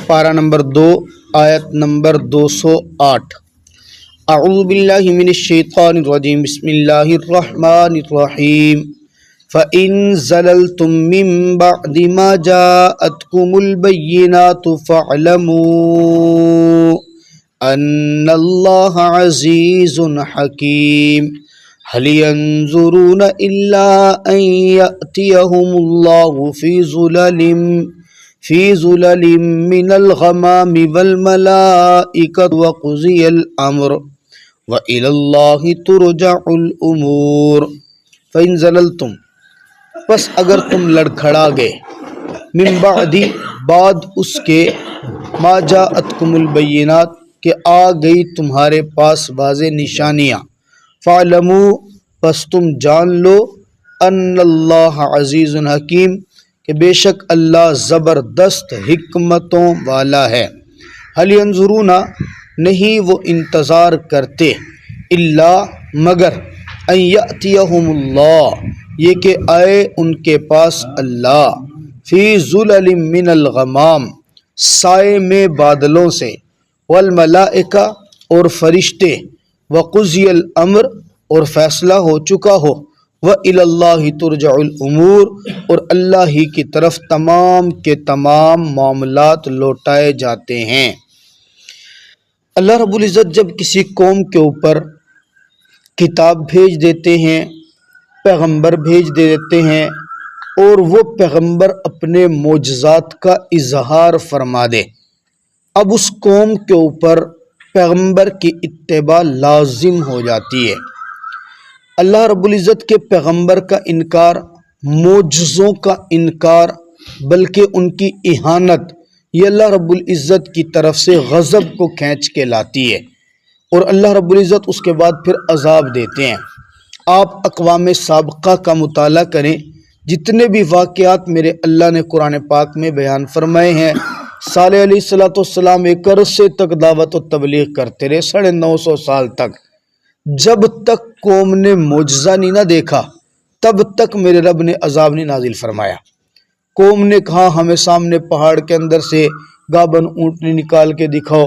پارہ نمبر 2 آیت نمبر 208۔ اعوذ باللہ من الشیطان الرجیم، بسم اللہ الرحمن الرحیم۔ فَإِن زَلَلْتُم مِّن بَعْدِ مَا جَاءَتْكُمُ الْبَيِّنَاتُ فَاعْلَمُوا أَنَّ اللَّهَ عَزِيزٌ حَكِيمٌ۔ هَلْ يَنظُرُونَ إِلَّا أَن يَأْتِيَهُمُ اللَّهُ فِي ظُلَلٍ مِّنَ الْغَمَامِ وَالْمَلَائِكَةُ وَقُضِيَ الْأَمْرُ وَإِلَى اللَّهِ تُرْجَعُ الْأُمُورُ۔ فَإِن زَلَلْتُم، پس اگر تم لڑکھڑا گئے، من بعد بعد اس کے، ما جاءتکم البینات کہ آ گئی تمہارے پاس واضح نشانیاں، فَاعْلَمُوا پس تم جان لو، ان اللہ عزیز حکیم کہ بے شک اللہ زبردست حکمتوں والا ہے۔ هل ينظرون نہیں وہ انتظار کرتے، الا مگر، ان یأتیہم اللہ یہ کہ آئے ان کے پاس اللہ، فی ظلل من الغمام سائے میں بادلوں سے، والملائکہ اور فرشتے، وقضی الامر اور فیصلہ ہو چکا ہو، وإلی اللہ ترجع الامور اور اللہ ہی کی طرف تمام کے تمام معاملات لوٹائے جاتے ہیں۔ اللہ رب العزت جب کسی قوم کے اوپر کتاب بھیج دیتے ہیں، پیغمبر بھیج دیتے ہیں، اور وہ پیغمبر اپنے معجزات کا اظہار فرما دے، اب اس قوم کے اوپر پیغمبر کی اتباع لازم ہو جاتی ہے۔ اللہ رب العزت کے پیغمبر کا انکار معجزوں کا انکار بلکہ ان کی اہانت، یہ اللہ رب العزت کی طرف سے غضب کو کھینچ کے لاتی ہے، اور اللہ رب العزت اس کے بعد پھر عذاب دیتے ہیں۔ آپ اقوام سابقہ کا مطالعہ کریں، جتنے بھی واقعات میرے اللہ نے قرآن پاک میں بیان فرمائے ہیں، صالح علیہ السلام ایک عرصے تک دعوت و تبلیغ کرتے رہے، 950 سال تک، جب تک قوم نے معجزہ نہیں نہ دیکھا تب تک میرے رب نے عذاب نہیں نازل فرمایا۔ قوم نے کہا ہمیں سامنے پہاڑ کے اندر سے گابن اونٹنی نکال کے دکھاؤ،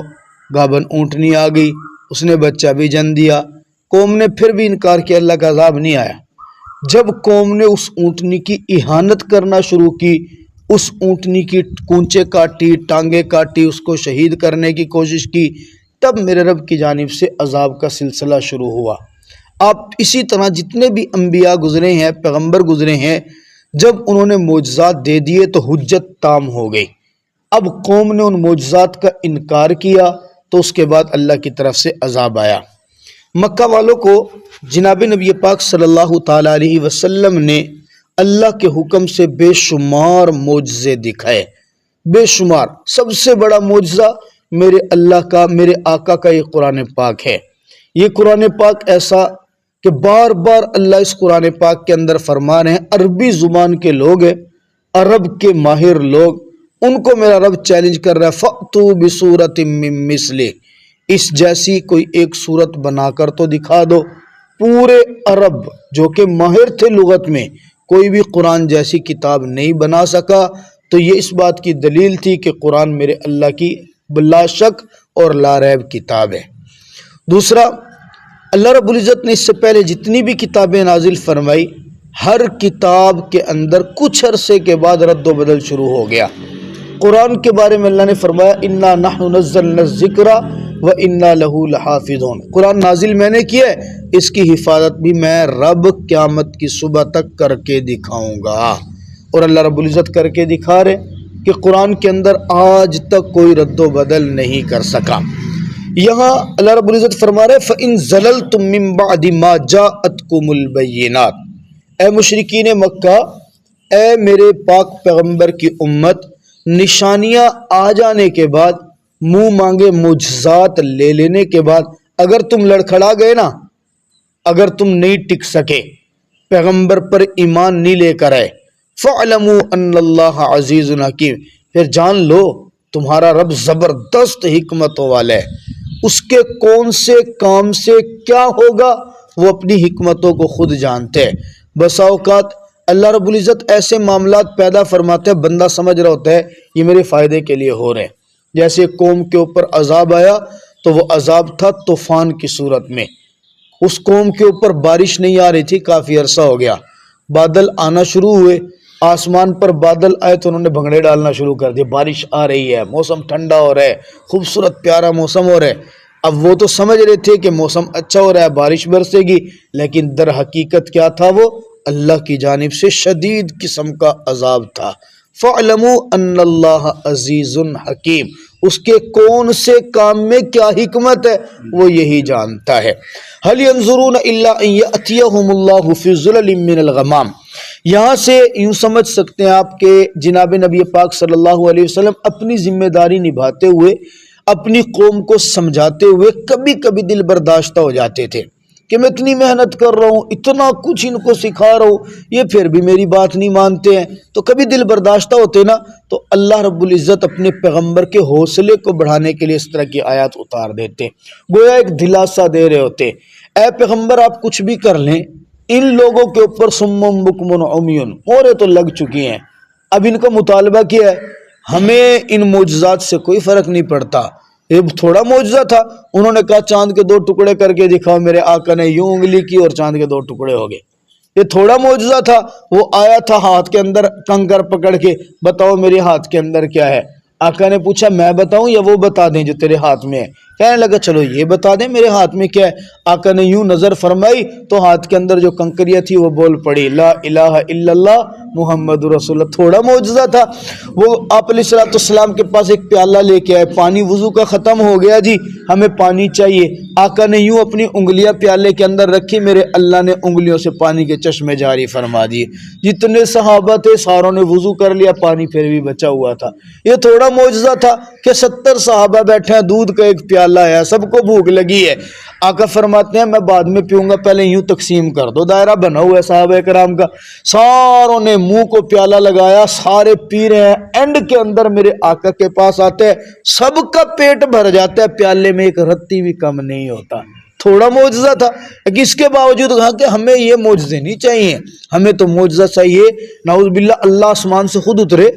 گابن اونٹنی آ گئی، اس نے بچہ بھی جن دیا، قوم نے پھر بھی انکار کیا، اللہ کا عذاب نہیں آیا۔ جب قوم نے اس اونٹنی کی اہانت کرنا شروع کی، اس اونٹنی کی کونچے کاٹی، ٹانگیں کاٹی، اس کو شہید کرنے کی کوشش کی، تب میرے رب کی جانب سے عذاب کا سلسلہ شروع ہوا۔ آپ اسی طرح جتنے بھی انبیاء گزرے ہیں، پیغمبر گزرے ہیں، جب انہوں نے معجزات دے دیے تو حجت تام ہو گئی۔ اب قوم نے ان معجزات کا انکار کیا تو اس کے بعد اللہ کی طرف سے عذاب آیا۔ مکہ والوں کو جناب نبی پاک صلی اللہ تعالیٰ علیہ وسلم نے اللہ کے حکم سے بے شمار معجزے دکھائے، بے شمار۔ سب سے بڑا معجزہ میرے اللہ کا، میرے آقا کا یہ قرآن پاک ہے۔ یہ قرآن پاک ایسا کہ بار بار اللہ اس قرآن پاک کے اندر فرما رہے ہیں، عربی زبان کے لوگ ہیں، عرب کے ماہر لوگ، ان کو میرا رب چیلنج کر رہا ہے، فَأْتُوا بِسُورَةٍ مِّن مِّثْلِهِ اس جیسی کوئی ایک صورت بنا کر تو دکھا دو۔ پورے عرب جو کہ ماہر تھے لغت میں، کوئی بھی قرآن جیسی کتاب نہیں بنا سکا، تو یہ اس بات کی دلیل تھی کہ قرآن میرے اللہ کی بلا شک اور لا ریب کتاب ہے۔ دوسرا، اللہ رب العزت نے اس سے پہلے جتنی بھی کتابیں نازل فرمائی، ہر کتاب کے اندر کچھ عرصے کے بعد رد و بدل شروع ہو گیا۔ قرآن کے بارے میں اللہ نے فرمایا اِنَّا نَحْنُ نَزَّلْنَا الذِّكْرَ وَإِنَّا لَهُ لَحَافِظُونَ، قرآن نازل میں نے کیا ہے، اس کی حفاظت بھی میں رب قیامت کی صبح تک کر کے دکھاؤں گا۔ اور اللہ رب العزت کر کے دکھا رہے کہ قرآن کے اندر آج تک کوئی رد و بدل نہیں کر سکا۔ یہاں اللہ رب العزت فرما رہے فَإِن زَلَلْتُم مِّن بَعْدِ مَا جَاءَتْكُمُ الْبَيِّنَاتُ، اے مشرکین مکہ، اے میرے پاک پیغمبر کی امت، نشانیاں آ جانے کے بعد، منہ مانگے معجزات لے لینے کے بعد اگر تم لڑکھڑا گئے نا، اگر تم نہیں ٹک سکے، پیغمبر پر ایمان نہیں لے کر آئے، فَاعْلَمُوا أَنَّ اللَّهَ عَزِيزٌ حَكِيمٌ پھر جان لو تمہارا رب زبردست حکمتوں والا ہے، اس کے کون سے کام سے کیا ہوگا وہ اپنی حکمتوں کو خود جانتے ہیں۔ بسا اوقات اللہ رب العزت ایسے معاملات پیدا فرماتے ہیں، بندہ سمجھ رہا ہوتا ہے یہ میرے فائدے کے لیے ہو رہے ہیں، جیسے قوم کے اوپر عذاب آیا تو وہ عذاب تھا طوفان کی صورت میں، اس قوم کے اوپر بارش نہیں آ رہی تھی، کافی عرصہ ہو گیا، بادل آنا شروع ہوئے، آسمان پر بادل آئے تو انہوں نے بھنگڑے ڈالنا شروع کر دیے، بارش آ رہی ہے، موسم ٹھنڈا ہو رہا ہے، خوبصورت پیارا موسم ہو رہا ہے۔ اب وہ تو سمجھ رہے تھے کہ موسم اچھا ہو رہا ہے، بارش برسے گی، لیکن در حقیقت کیا تھا؟ وہ اللہ کی جانب سے شدید قسم کا عذاب تھا۔ فَاعْلَمُوا أَنَّ اللَّهَ عَزِيزٌ حَكِيمٌ، اس کے کون سے کام میں کیا حکمت ہے وہ یہی جانتا ہے۔ هَلْ يَنظُرُونَ إِلَّا أَن يَأْتِيَهُمُ اللَّهُ فِي ظُلَلٍ مِّنَ الْغَمَامِ، یہاں سے یوں سمجھ سکتے ہیں آپ کہ جناب نبی پاک صلی اللہ علیہ وسلم اپنی ذمہ داری نبھاتے ہوئے، اپنی قوم کو سمجھاتے ہوئے کبھی کبھی دل برداشتہ ہو جاتے تھے کہ میں اتنی محنت کر رہا ہوں، اتنا کچھ ان کو سکھا رہا ہوں، یہ پھر بھی میری بات نہیں مانتے ہیں، تو کبھی دل برداشتہ ہوتے نا، تو اللہ رب العزت اپنے پیغمبر کے حوصلے کو بڑھانے کے لیے اس طرح کی آیات اتار دیتے، گویا ایک دلاسا دے رہے ہوتے، اے پیغمبر آپ کچھ بھی کر لیں، ان لوگوں کے اوپر سمم بکمن عمیون مورے تو لگ چکی ہیں، اب ان کا مطالبہ کیا ہے؟ ہمیں ان معجزات سے کوئی فرق نہیں پڑتا، یہ تھوڑا معجزہ تھا، انہوں نے کہا چاند کے 2 ٹکڑے کر کے دکھاؤ، میرے آقا نے یوں انگلی کی اور چاند کے 2 ٹکڑے ہو گئے، یہ تھوڑا معجزہ تھا، وہ آیا تھا ہاتھ کے اندر کنکر پکڑ کے، بتاؤ میرے ہاتھ کے اندر کیا ہے؟ آقا نے پوچھا میں بتاؤں یا وہ بتا دیں جو تیرے ہاتھ میں ہے؟ کہنے لگا چلو یہ بتا دیں میرے ہاتھ میں کیا ہے۔ آقا نے یوں نظر فرمائی تو ہاتھ کے اندر جو کنکریاں تھی وہ بول پڑی لا الہ الا اللہ محمد رسول اللہ، تھوڑا معجزہ تھا۔ وہ آپ علیہ السلام کے پاس ایک پیالہ لے کے آئے، پانی وضو کا ختم ہو گیا جی، ہمیں پانی چاہیے، آقا نے یوں اپنی انگلیاں پیالے کے اندر رکھی، میرے اللہ نے انگلیوں سے پانی کے چشمے جاری فرما دیے، جتنے صحابہ تھے ساروں نے وضو کر لیا، پانی پھر بھی بچا ہوا تھا۔ یہ تھوڑا معجزہ تھا کہ 70 صحابہ بیٹھے ہیں، دودھ کا ایک پیالہ ہے، سب کو بھوک لگی ہے، آقا فرماتے ہیں میں بعد میں پیوں گا، پہلے یوں تقسیم کر دو، دائرہ بنا ہوا ہے صحابہ کرام کا، ساروں نے منہ کو پیالہ لگایا، سارے پی رہے ہیں، اینڈ کے اندر میرے آقا کے پاس آتے ہیں، سب کا پیٹ بھر جاتا ہے، پیالے میں ایک رتی بھی کم نہیں ہوتا۔ تھوڑا معجزہ تھا، لیکن اس کے باوجود کہا کہ ہمیں یہ معجزے نہیں چاہیے، ہمیں تو معجزہ چاہیے، نعوذ باللہ اللہ آسمان سے خود اترے،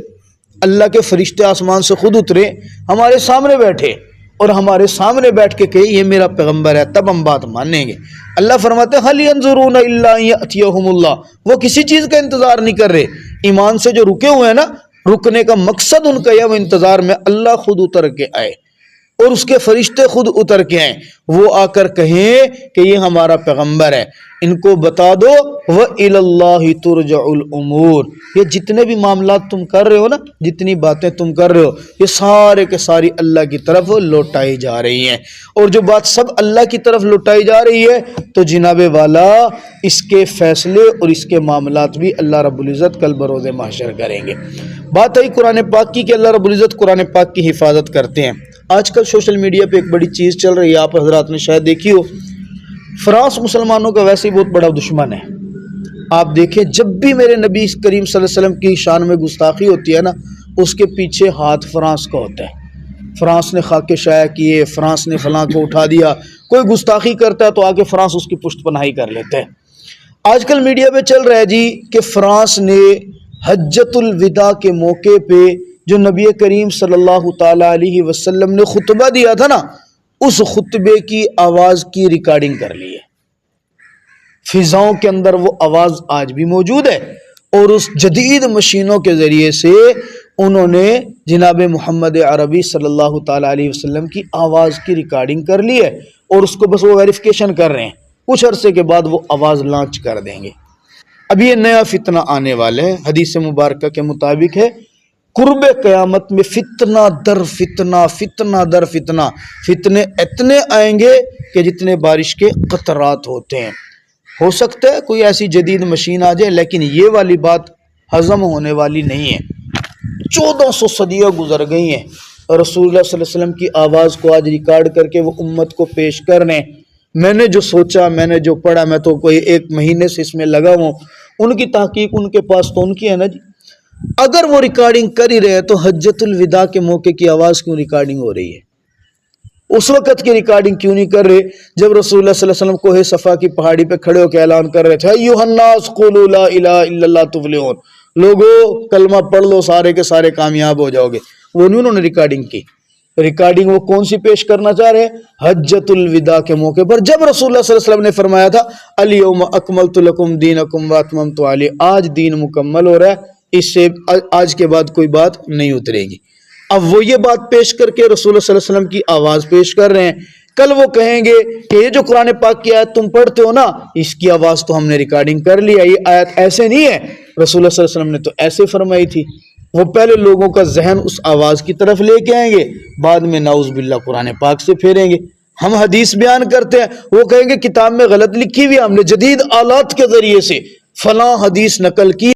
اللہ کے فرشتے آسمان سے خود اترے، ہمارے سامنے بیٹھے اور ہمارے سامنے بیٹھ کے کہے یہ میرا پیغمبر ہے، تب ہم بات مانیں گے۔ اللہ فرماتے ہیں هَلْ يَنظُرُونَ إِلَّا أَن يَأْتِيَهُمُ اللَّهُ، وہ کسی چیز کا انتظار نہیں کر رہے، ایمان سے جو رکے ہوئے ہیں نا، رکنے کا مقصد ان کا یہ وہ انتظار میں اللہ خود اتر کے آئے اور اس کے فرشتے خود اتر کے آئیں، وہ آ کر کہیں کہ یہ ہمارا پیغمبر ہے، ان کو بتا دو وَإِلَى اللَّهِ تُرْجَعُ الْأُمُورِ، یہ جتنے بھی معاملات تم کر رہے ہو نا، جتنی باتیں تم کر رہے ہو، یہ سارے کے ساری اللہ کی طرف لوٹائی جا رہی ہیں، اور جو بات سب اللہ کی طرف لوٹائی جا رہی ہے تو جناب والا اس کے فیصلے اور اس کے معاملات بھی اللہ رب العزت کل بروز محشر کریں گے۔ بات آئی قرآن پاک کی کہ اللہ رب العزت قرآن پاک کی حفاظت کرتے ہیں۔ آج کل سوشل میڈیا پہ ایک بڑی چیز چل رہی ہے، آپ حضرات نے شاید دیکھی ہو، فرانس مسلمانوں کا ویسے ہی بہت بڑا دشمن ہے۔ آپ دیکھیں جب بھی میرے نبی کریم صلی اللہ علیہ وسلم کی شان میں گستاخی ہوتی ہے نا، اس کے پیچھے ہاتھ فرانس کا ہوتا ہے، فرانس نے خاکے شائع کیے، فرانس نے فلاں کو اٹھا دیا، کوئی گستاخی کرتا ہے تو آگے فرانس اس کی پشت پناہی کر لیتے ہیں۔ آج کل میڈیا پہ چل رہا ہے جی کہ فرانس نے حجۃ الوداع کے موقع پہ جو نبی کریم صلی اللہ تعالی علیہ وسلم نے خطبہ دیا تھا نا، اس خطبے کی آواز کی ریکارڈنگ کر لی ہے، فضاؤں کے اندر وہ آواز آج بھی موجود ہے، اور اس جدید مشینوں کے ذریعے سے انہوں نے جناب محمد عربی صلی اللہ تعالی علیہ وسلم کی آواز کی ریکارڈنگ کر لی ہے، اور اس کو بس وہ ویریفیکیشن کر رہے ہیں، کچھ عرصے کے بعد وہ آواز لانچ کر دیں گے۔ اب یہ نیا فتنہ آنے والا ہے، حدیث مبارکہ کے مطابق ہے، قرب قیامت میں فتنہ در فتنہ، فتنہ در فتنہ، فتنے اتنے آئیں گے کہ جتنے بارش کے قطرات ہوتے ہیں۔ ہو سکتا ہے کوئی ایسی جدید مشین آ جائے، لیکن یہ والی بات ہضم ہونے والی نہیں ہے۔ 1400 صدیاں گزر گئی ہیں، رسول اللہ صلی اللہ علیہ وسلم کی آواز کو آج ریکارڈ کر کے وہ امت کو پیش کرنے، میں نے جو سوچا، میں نے جو پڑھا، میں تو کوئی 1 مہینے سے اس میں لگا ہوں، ان کی تحقیق ان کے پاس تو ان کی ہے نا جی، اگر وہ ریکارڈنگ کر ہی رہے تو حجۃ الوداع کے موقع کی آواز کیوں ریکارڈنگ ہو رہی ہے؟ اس وقت کی ریکارڈنگ کیوں نہیں کر رہے جب رسول اللہ صلی اللہ علیہ وسلم کوہ صفا کی پہاڑی پہ کھڑے ہو کے اعلان کر رہے تھے ایھا الناس قولوا لا الہ الا اللہ تفلحون، لوگو کلمہ پڑھ لو سارے کے سارے کامیاب ہو جاؤ گے، وہ نہیں انہوں نے ریکارڈنگ کی؟ ریکارڈنگ وہ کون سی پیش کرنا چاہ رہے ہیں؟ حجۃ الوداع کے موقع پر جب رسول اللہ صلی اللہ علیہ وسلم نے فرمایا تھا الیوم اکملت لکم دینکم واتممت علیکم، آج دین مکمل ہو رہا ہے، اس سے آج کے بعد کوئی بات نہیں اترے گی۔ اب وہ یہ بات پیش کر کے رسول اللہ صلی اللہ علیہ وسلم کی آواز پیش کر رہے ہیں، کل وہ کہیں گے کہ یہ جو قرآن پاک کی آیت تم پڑھتے ہو نا، اس کی آواز تو ہم نے ریکارڈنگ کر لیا، یہ آیت ایسے نہیں ہے، رسول اللہ صلی اللہ علیہ وسلم نے تو ایسے فرمائی تھی۔ وہ پہلے لوگوں کا ذہن اس آواز کی طرف لے کے آئیں گے، بعد میں نعوذ باللہ قرآن پاک سے پھیریں گے۔ ہم حدیث بیان کرتے ہیں، وہ کہیں گے کتاب میں غلط لکھی ہوئی، ہم نے جدید آلات کے ذریعے سے فلاں حدیث نقل کی۔